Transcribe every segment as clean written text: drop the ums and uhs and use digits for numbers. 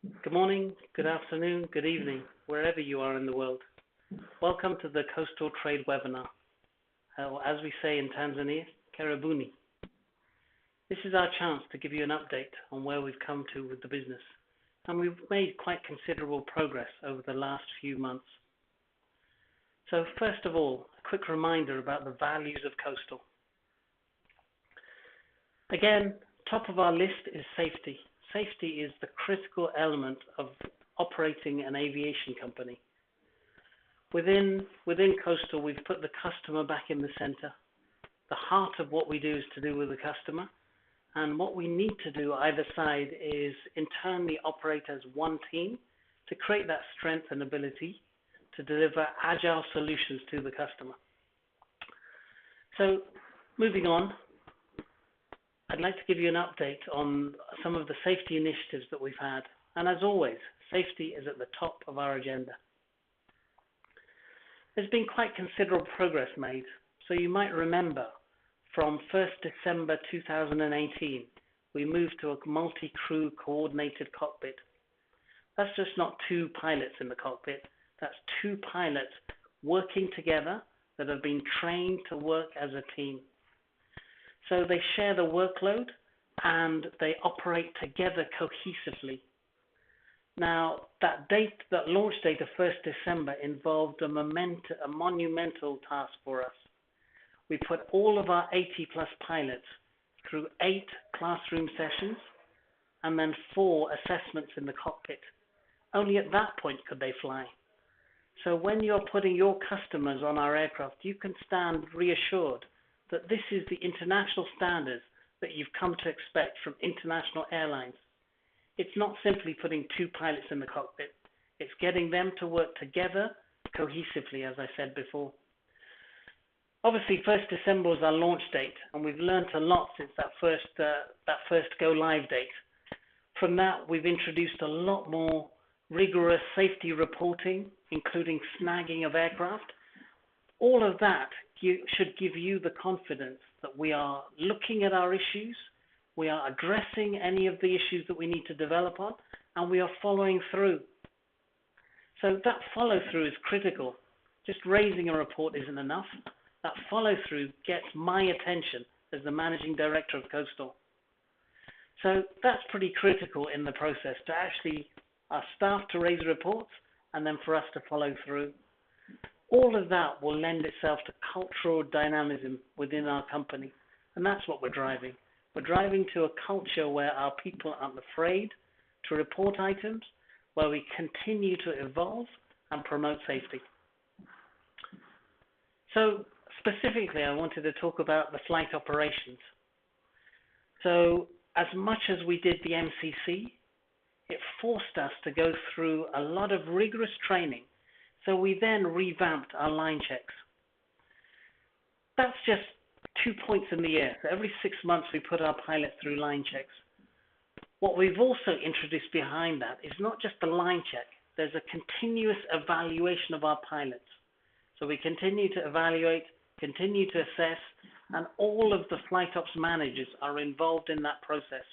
Good morning, good afternoon, good evening, wherever you are in the world. Welcome to the Coastal Trade webinar. As we say in Tanzania, Karibuni. This is our chance to give you an update on where we've come to with the business. And we've made quite considerable progress over the last few months. So first of all, a quick reminder about the values of Coastal. Again, top of our list is safety. Safety is the critical element of operating an aviation company. Within Coastal, we've put the customer back in the center. The heart of what we do is to do with the customer. And what we need to do either side is internally operate as one team to create that strength and ability to deliver agile solutions to the customer. So moving on, I'd like to give you an update on some of the safety initiatives that we've had. And as always, safety is at the top of our agenda. There's been quite considerable progress made. So you might remember from 1st December 2018, we moved to a multi-crew coordinated cockpit. That's just not two pilots in the cockpit. That's two pilots working together that have been trained to work as a team. So they share the workload and they operate together cohesively. Now, that launch date of 1st December involved a monumental task for us. We put all of our 80+ pilots through 8 classroom sessions and then 4 assessments in the cockpit. Only at that point could they fly. So when you're putting your customers on our aircraft, you can stand reassured that this is the international standards that you've come to expect from international airlines. It's not simply putting 2 pilots in the cockpit. It's getting them to work together cohesively, as I said before. Obviously, 1st December was our launch date, and we've learned a lot since that first go live date. From that, we've introduced a lot more rigorous safety reporting, including snagging of aircraft. All of that should give you the confidence that we are looking at our issues, we are addressing any of the issues that we need to develop on, and we are following through. So that follow through is critical. Just raising a report isn't enough. That follow through gets my attention as the managing director of Coastal. So that's pretty critical in the process, to actually our staff to raise reports and then for us to follow through. All of that will lend itself to cultural dynamism within our company, and that's what we're driving. We're driving to a culture where our people aren't afraid to report items, where we continue to evolve and promote safety. So specifically, I wanted to talk about the flight operations. So as much as we did the MCC, it forced us to go through a lot of rigorous training. So we then revamped our line checks. That's just 2 points in the air. So every 6 months we put our pilots through line checks. What we've also introduced behind that is not just the line check. There's a continuous evaluation of our pilots. So we continue to evaluate, continue to assess, and all of the flight ops managers are involved in that process.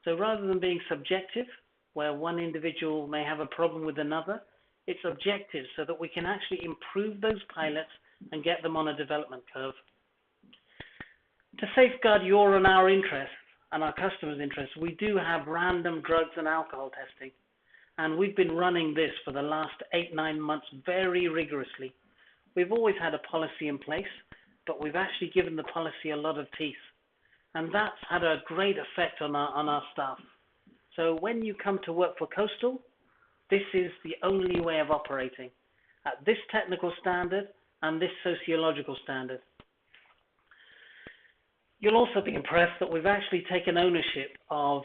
So rather than being subjective, where one individual may have a problem with another, it's objective so that we can actually improve those pilots and get them on a development curve. To safeguard your and our interests and our customers' interests, we do have random drugs and alcohol testing. And we've been running this for the last 8-9 months very rigorously. We've always had a policy in place, but we've actually given the policy a lot of teeth. And that's had a great effect on our staff. So when you come to work for Coastal, this is the only way of operating at this technical standard and this sociological standard. You'll also be impressed that we've actually taken ownership of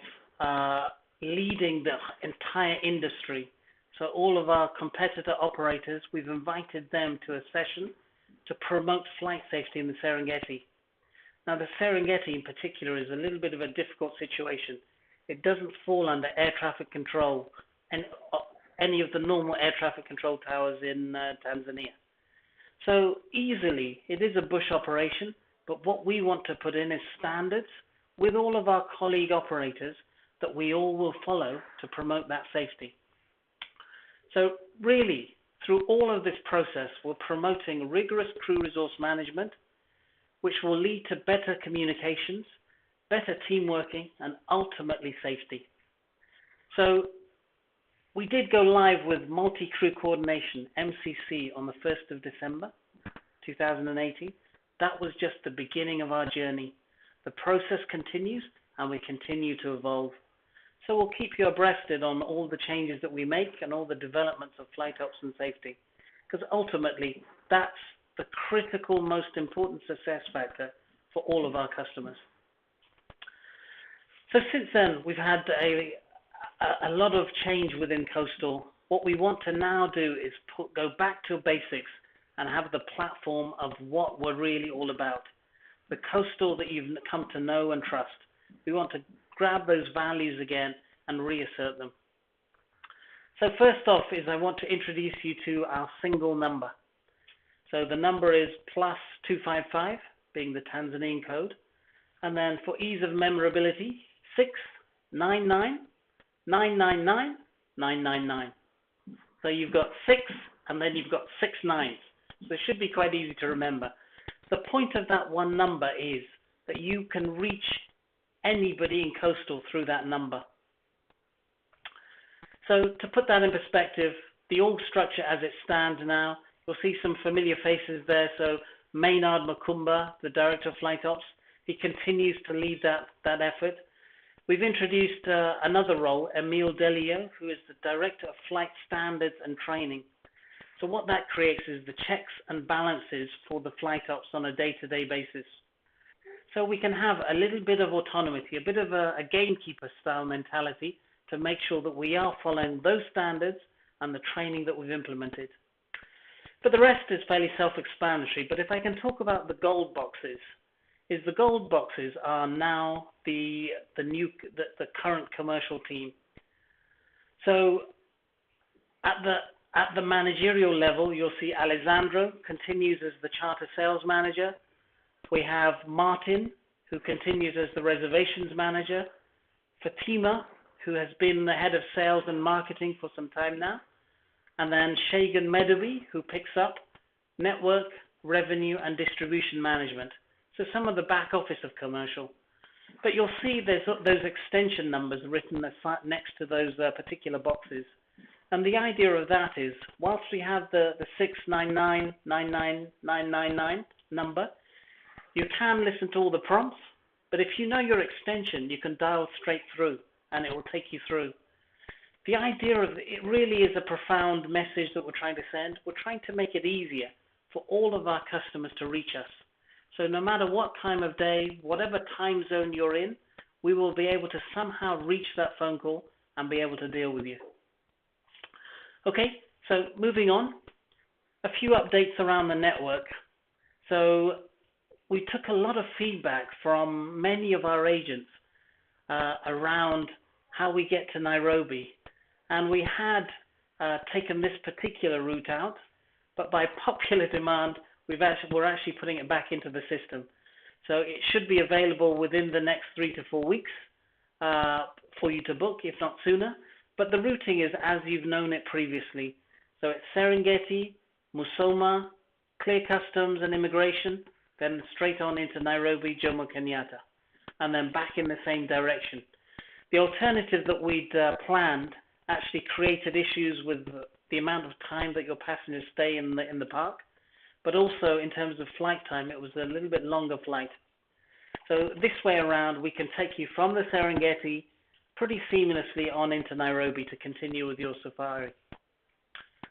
leading the entire industry. So all of our competitor operators, we've invited them to a session to promote flight safety in the Serengeti. Now, the Serengeti in particular is a little bit of a difficult situation. It doesn't fall under air traffic control and any of the normal air traffic control towers in Tanzania. So easily, it is a bush operation, but what we want to put in is standards with all of our colleague operators that we all will follow to promote that safety. So really, through all of this process, we're promoting rigorous crew resource management, which will lead to better communications, better team working, and ultimately safety. So we did go live with multi-crew coordination, MCC, on the 1st of December 2018. That was just the beginning of our journey. The process continues, and we continue to evolve. So we'll keep you abreasted on all the changes that we make and all the developments of flight ops and safety, because ultimately that's the critical, most important success factor for all of our customers. So since then, we've had a lot of change within Coastal. What we want to now do is go back to basics and have the platform of what we're really all about. The Coastal that you've come to know and trust. We want to grab those values again and reassert them. So first off is I want to introduce you to our single number. So the number is +255, being the Tanzanian code. And then for ease of memorability, 699 999 999. So you've got 6 and then you've got 6 nines. So it should be quite easy to remember. The point of that one number is that you can reach anybody in Coastal through that number. So to put that in perspective, the org structure as it stands now, you'll see some familiar faces there. So Maynard Makumba, the Director of Flight Ops, he continues to lead that effort. We've introduced another role, Emile Delio, who is the Director of Flight Standards and Training. So what that creates is the checks and balances for the flight ops on a day-to-day basis. So we can have a little bit of autonomy, a bit of a gamekeeper style mentality to make sure that we are following those standards and the training that we've implemented. But the rest is fairly self-explanatory. But if I can talk about the gold boxes, the gold boxes are now the current commercial team. So at the managerial level, you'll see Alessandro continues as the charter sales manager. We have Martin, who continues as the reservations manager. Fatima, who has been the head of sales and marketing for some time now. And then Shagan Medobi, who picks up network, revenue, and distribution management. So some of the back office of commercial. But you'll see there's those extension numbers written next to those particular boxes. And the idea of that is, whilst we have the 699 99999 number, you can listen to all the prompts, but if you know your extension, you can dial straight through, and it will take you through. The idea of it really is a profound message that we're trying to send. We're trying to make it easier for all of our customers to reach us. So no matter what time of day, whatever time zone you're in, we will be able to somehow reach that phone call and be able to deal with you. Okay, so moving on, a few updates around the network. So we took a lot of feedback from many of our agents around how we get to Nairobi. And we had taken this particular route out, but by popular demand, we're actually putting it back into the system. So it should be available within the next 3 to 4 weeks for you to book, if not sooner. But the routing is as you've known it previously. So it's Serengeti, Musoma, clear customs and immigration, then straight on into Nairobi, Jomo Kenyatta, and then back in the same direction. The alternative that we'd planned actually created issues with the amount of time that your passengers stay in the park, but also in terms of flight time, it was a little bit longer flight. So this way around, we can take you from the Serengeti pretty seamlessly on into Nairobi to continue with your safari.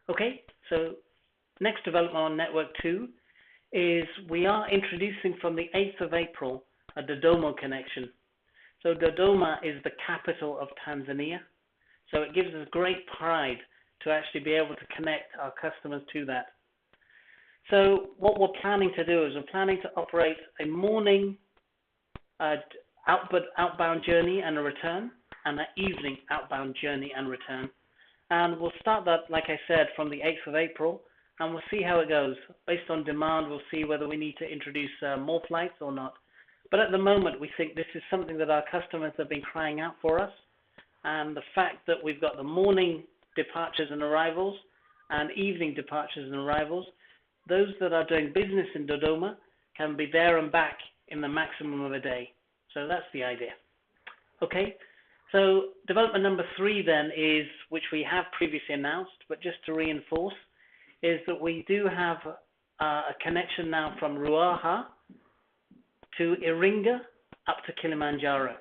Okay, so next development on Network 2 is we are introducing from the 8th of April a Dodoma connection. So Dodoma is the capital of Tanzania. So it gives us great pride to actually be able to connect our customers to that. So what we're planning to do is we're planning to operate a morning outbound journey and a return, and an evening outbound journey and return. And we'll start that, like I said, from the 8th of April, and we'll see how it goes. Based on demand, we'll see whether we need to introduce more flights or not. But at the moment, we think this is something that our customers have been crying out for us, and the fact that we've got the morning departures and arrivals and evening departures and arrivals, those that are doing business in Dodoma can be there and back in the maximum of a day. So that's the idea. Okay, so development number 3 then is, which we have previously announced, but just to reinforce, is that we do have a connection now from Ruaha to Iringa up to Kilimanjaro.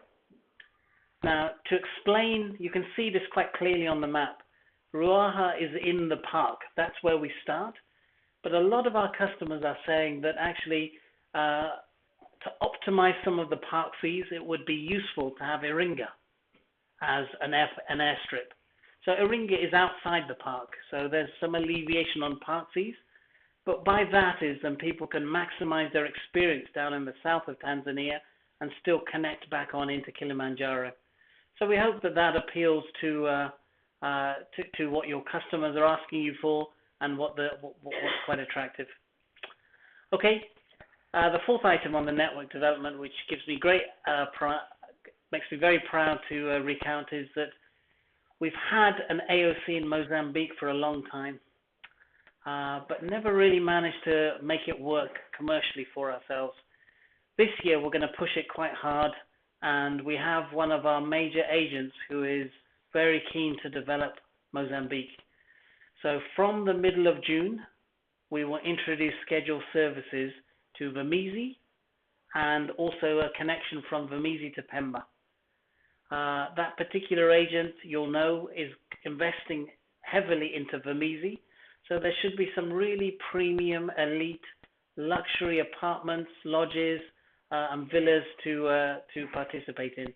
Now, to explain, you can see this quite clearly on the map. Ruaha is in the park. That's where we start. But a lot of our customers are saying that actually, to optimize some of the park fees, it would be useful to have Iringa as an airstrip. So Iringa is outside the park, so there's some alleviation on park fees. But by that is then people can maximize their experience down in the south of Tanzania and still connect back on into Kilimanjaro. So we hope that that appeals to what your customers are asking you for and what's quite attractive. Okay, the 4th item on the network development, which gives me great makes me very proud to recount, is that we've had an AOC in Mozambique for a long time, but never really managed to make it work commercially for ourselves. This year we're going to push it quite hard, and we have one of our major agents who is very keen to develop Mozambique. So from the middle of June, we will introduce scheduled services to Vamizi and also a connection from Vamizi to Pemba. That particular agent, you'll know, is investing heavily into Vamizi. So there should be some really premium, elite, luxury apartments, lodges, and villas to participate in.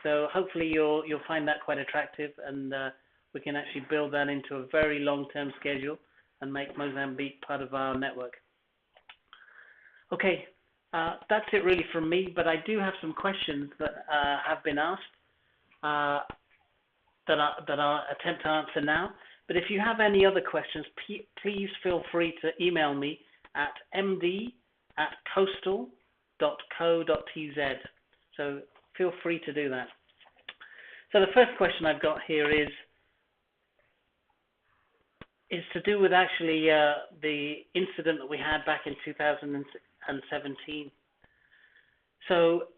So hopefully you'll find that quite attractive, and we can actually build that into a very long-term schedule and make Mozambique part of our network. Okay, that's it really from me, but I do have some questions that have been asked that I'll attempt to answer now. But if you have any other questions, please feel free to email me at md@coastal.co.tz. So feel free to do that. So the first question I've got here is to do with actually the incident that we had back in 2017. So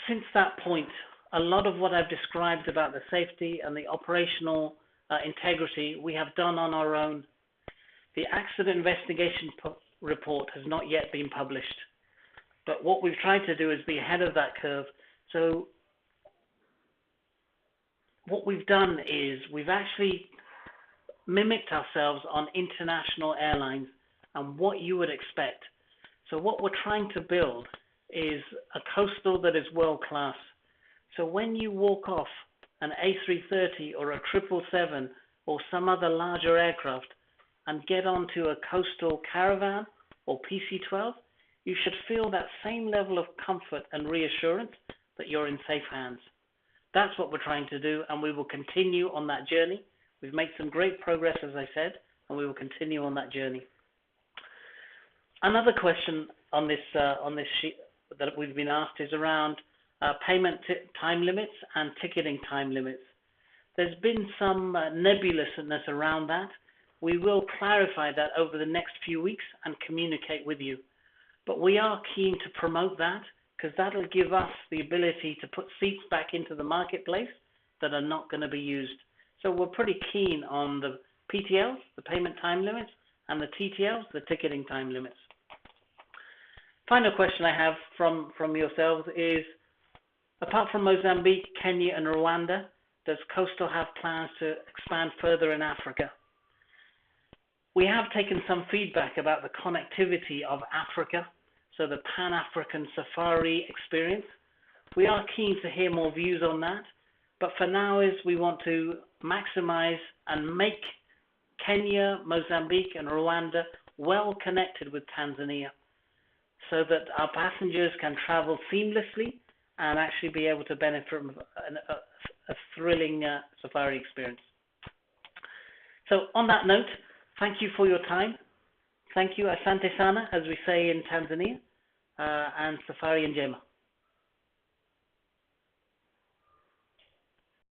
since that point, a lot of what I've described about the safety and the operational integrity we have done on our own. The accident investigation report has not yet been published, but what we've tried to do is be ahead of that curve. So what we've done is we've actually mimicked ourselves on international airlines and what you would expect. So what we're trying to build is a coastal that is world-class. So when you walk off an A330 or a 777 or some other larger aircraft and get onto a coastal Caravan or PC-12, you should feel that same level of comfort and reassurance that you're in safe hands. That's what we're trying to do, and we will continue on that journey. We've made some great progress, as I said, and we will continue on that journey. Another question on this sheet that we've been asked is around payment time limits and ticketing time limits. There's been some nebulousness around that. We will clarify that over the next few weeks and communicate with you. But we are keen to promote that because that'll give us the ability to put seats back into the marketplace that are not going to be used. So we're pretty keen on the PTLs, the payment time limits, and the TTLs, the ticketing time limits. Final question I have from yourselves is, apart from Mozambique, Kenya, and Rwanda, does Coastal have plans to expand further in Africa? We have taken some feedback about the connectivity of Africa, so the Pan-African safari experience. We are keen to hear more views on that, but for now we want to maximize and make Kenya, Mozambique, and Rwanda well connected with Tanzania so that our passengers can travel seamlessly and actually be able to benefit from a thrilling safari experience. So on that note, thank you for your time. Thank you, asante sana, as we say in Tanzania, and safari njema.